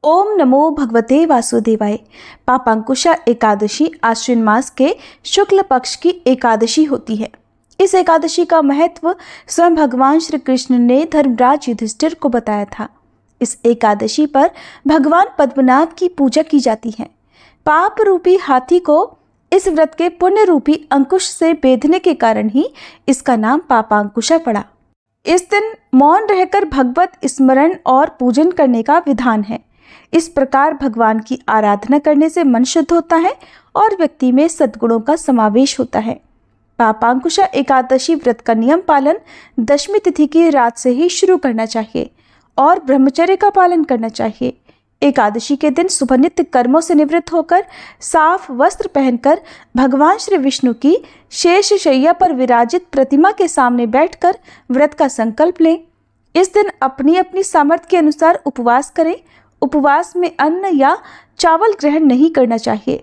ओम नमो भगवते वासुदेवाय। पापांकुशा एकादशी आश्विन मास के शुक्ल पक्ष की एकादशी होती है। इस एकादशी का महत्व स्वयं भगवान श्री कृष्ण ने धर्मराज युधिष्ठिर को बताया था। इस एकादशी पर भगवान पद्मनाभ की पूजा की जाती है। पाप रूपी हाथी को इस व्रत के पुण्य रूपी अंकुश से बेधने के कारण ही इसका नाम पापांकुशा पड़ा। इस दिन मौन रहकर भगवत स्मरण और पूजन करने का विधान है। इस प्रकार भगवान की आराधना करने से मन शुद्ध होता है और व्यक्ति में सद्गुणों का समावेश होता है। पापांकुशा एकादशी व्रत का नियम पालन दशमी तिथि की रात से ही शुरू करना चाहिए और ब्रह्मचर्य का पालन करना चाहिए। एकादशी के दिन सुबह नित्य कर्मों से निवृत्त होकर साफ वस्त्र पहनकर भगवान श्री विष्णु की शेष शैया पर विराजित प्रतिमा के सामने बैठकर व्रत का संकल्प लें। इस दिन अपनी अपनी सामर्थ्य के अनुसार उपवास करें। उपवास में अन्न या चावल ग्रहण नहीं करना चाहिए।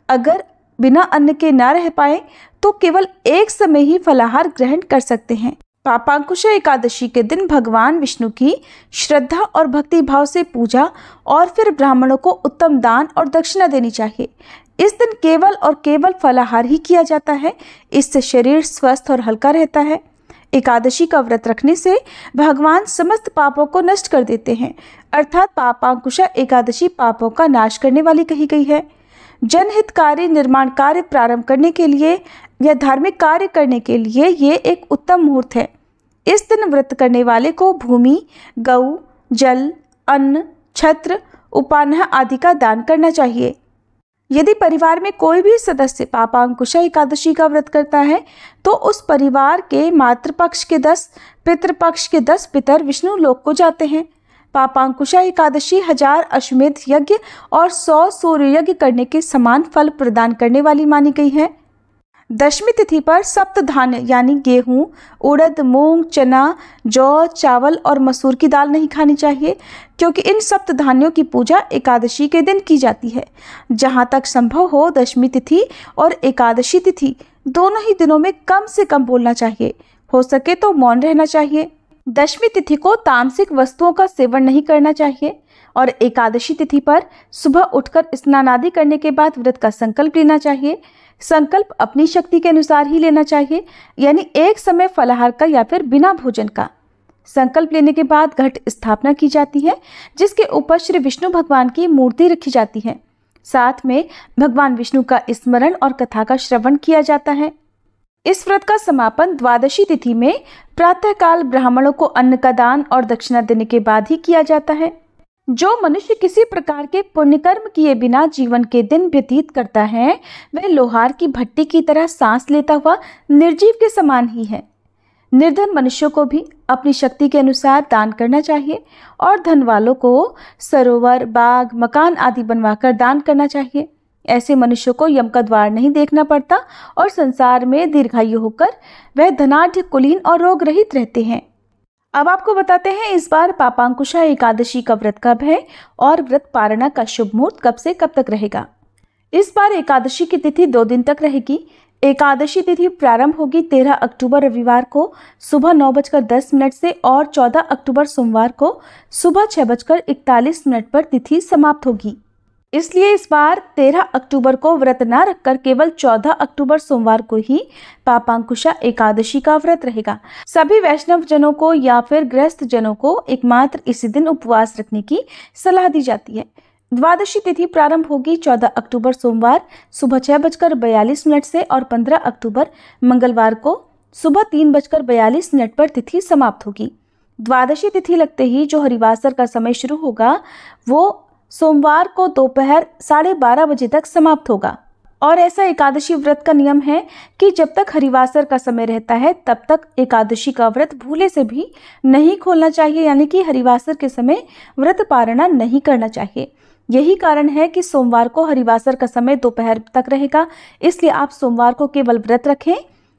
अगर बिना अन्न के ना रह पाए तो केवल एक समय ही फलाहार ग्रहण कर सकते हैं। पापांकुशा एकादशी के दिन भगवान विष्णु की श्रद्धा और भक्ति भाव से पूजा और फिर ब्राह्मणों को उत्तम दान और दक्षिणा देनी चाहिए। इस दिन केवल और केवल फलाहार ही किया जाता है। इससे शरीर स्वस्थ और हल्का रहता है। एकादशी का व्रत रखने से भगवान समस्त पापों को नष्ट कर देते हैं, अर्थात पापांकुशा एकादशी पापों का नाश करने वाली कही गई है। जनहितकारी निर्माण कार्य प्रारंभ करने के लिए या धार्मिक कार्य करने के लिए ये एक उत्तम मुहूर्त है। इस दिन व्रत करने वाले को भूमि, गऊ, जल, अन्न, छत्र, उपान्ह आदि का दान करना चाहिए। यदि परिवार में कोई भी सदस्य पापांकुशा एकादशी का व्रत करता है तो उस परिवार के मातृपक्ष के 10, पितृपक्ष के 10 पितर विष्णु लोक को जाते हैं। पापांकुशा एकादशी 1000 अश्वमेध यज्ञ और 100 सूर्य यज्ञ करने के समान फल प्रदान करने वाली मानी गई है। दशमी तिथि पर सप्त धान्य यानी गेहूं, उड़द, मूंग, चना, जौ, चावल और मसूर की दाल नहीं खानी चाहिए, क्योंकि इन सप्त धान्यों की पूजा एकादशी के दिन की जाती है। जहां तक संभव हो दशमी तिथि और एकादशी तिथि दोनों ही दिनों में कम से कम बोलना चाहिए। हो सके तो मौन रहना चाहिए। दशमी तिथि को तामसिक वस्तुओं का सेवन नहीं करना चाहिए और एकादशी तिथि पर सुबह उठकर स्नान आदि करने के बाद व्रत का संकल्प लेना चाहिए। संकल्प अपनी शक्ति के अनुसार ही लेना चाहिए, यानी एक समय फलाहार का या फिर बिना भोजन का। संकल्प लेने के बाद घट स्थापना की जाती है, जिसके ऊपर श्री विष्णु भगवान की मूर्ति रखी जाती है। साथ में भगवान विष्णु का स्मरण और कथा का श्रवण किया जाता है। इस व्रत का समापन द्वादशी तिथि में प्रातःकाल ब्राह्मणों को अन्न का दान और दक्षिणा देने के बाद ही किया जाता है। जो मनुष्य किसी प्रकार के पुण्य कर्म किए बिना जीवन के दिन व्यतीत करता है, वह लोहार की भट्टी की तरह सांस लेता हुआ निर्जीव के समान ही है। निर्धन मनुष्यों को भी अपनी शक्ति के अनुसार दान करना चाहिए और धन वालों को सरोवर, बाग, मकान आदि बनवाकर दान करना चाहिए। ऐसे मनुष्यों को यम का द्वार नहीं देखना पड़ता और संसार में दीर्घायु होकर वह धनाढ्य, कुलीन और रोग रहित रहते हैं। अब आपको बताते हैं इस बार पापांकुशा एकादशी का व्रत कब है और व्रत पारणा का शुभ मुहूर्त कब से कब तक रहेगा। इस बार एकादशी की तिथि 2 दिन तक रहेगी। एकादशी तिथि प्रारंभ होगी 13 अक्टूबर रविवार को सुबह 9:10 से और 14 अक्टूबर सोमवार को सुबह 6:41 पर तिथि समाप्त होगी। इसलिए इस बार 13 अक्टूबर को व्रत न रखकर केवल 14 अक्टूबर सोमवार को ही पापांकुशा एकादशी का व्रत रहेगा। सभी वैष्णव जनों को या फिर गृहस्थ जनों को एकमात्र इसी दिन उपवास रखने की सलाह दी जाती है। द्वादशी तिथि प्रारंभ होगी 14 अक्टूबर सोमवार सुबह 6:42 से और 15 अक्टूबर मंगलवार को सुबह 3:42 पर तिथि समाप्त होगी। द्वादशी तिथि लगते ही जो हरिवासर का समय शुरू होगा वो सोमवार को दोपहर 12:30 बजे तक समाप्त होगा। और ऐसा एकादशी व्रत का नियम है कि जब तक हरिवासर का समय रहता है तब तक एकादशी का व्रत भूले से भी नहीं खोलना चाहिए, यानी कि हरिवासर के समय व्रत पारणा नहीं करना चाहिए। यही कारण है कि सोमवार को हरिवासर का समय दोपहर तक रहेगा, इसलिए आप सोमवार को केवल व्रत रखें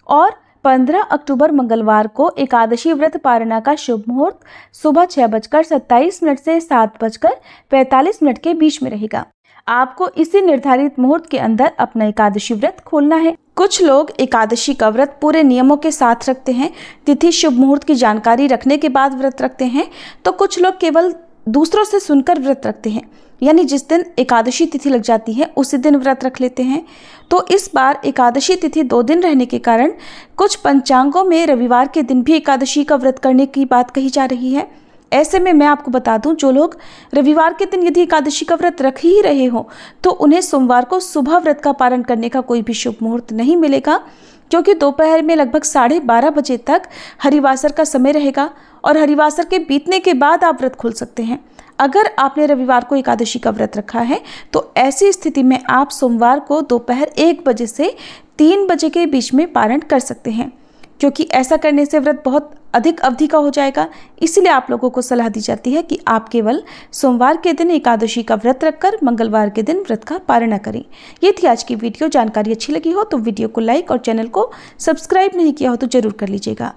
और 15 अक्टूबर मंगलवार को एकादशी व्रत पारणा का शुभ मुहूर्त सुबह 6:27 से 7:45 के बीच में रहेगा। आपको इसी निर्धारित मुहूर्त के अंदर अपना एकादशी व्रत खोलना है। कुछ लोग एकादशी का व्रत पूरे नियमों के साथ रखते हैं, तिथि शुभ मुहूर्त की जानकारी रखने के बाद व्रत रखते हैं, तो कुछ लोग केवल दूसरों से सुनकर व्रत रखते हैं, यानी जिस दिन एकादशी तिथि लग जाती है उसी दिन व्रत रख लेते हैं। तो इस बार एकादशी तिथि 2 दिन रहने के कारण कुछ पंचांगों में रविवार के दिन भी एकादशी का व्रत करने की बात कही जा रही है। ऐसे में मैं आपको बता दूं, जो लोग रविवार के दिन यदि एकादशी का व्रत रख ही रहे हो तो उन्हें सोमवार को सुबह व्रत का पारण करने का कोई भी शुभ मुहूर्त नहीं मिलेगा, क्योंकि दोपहर में लगभग 12:30 बजे तक हरिवासर का समय रहेगा और हरिवासर के बीतने के बाद आप व्रत खोल सकते हैं। अगर आपने रविवार को एकादशी का व्रत रखा है तो ऐसी स्थिति में आप सोमवार को दोपहर 1 बजे से 3 बजे के बीच में पारण कर सकते हैं, क्योंकि ऐसा करने से व्रत बहुत अधिक अवधि का हो जाएगा। इसलिए आप लोगों को सलाह दी जाती है कि आप केवल सोमवार के दिन एकादशी का व्रत रखकर मंगलवार के दिन व्रत का पारण करें। ये थी आज की वीडियो। जानकारी अच्छी लगी हो तो वीडियो को लाइक और चैनल को सब्सक्राइब नहीं किया हो तो जरूर कर लीजिएगा।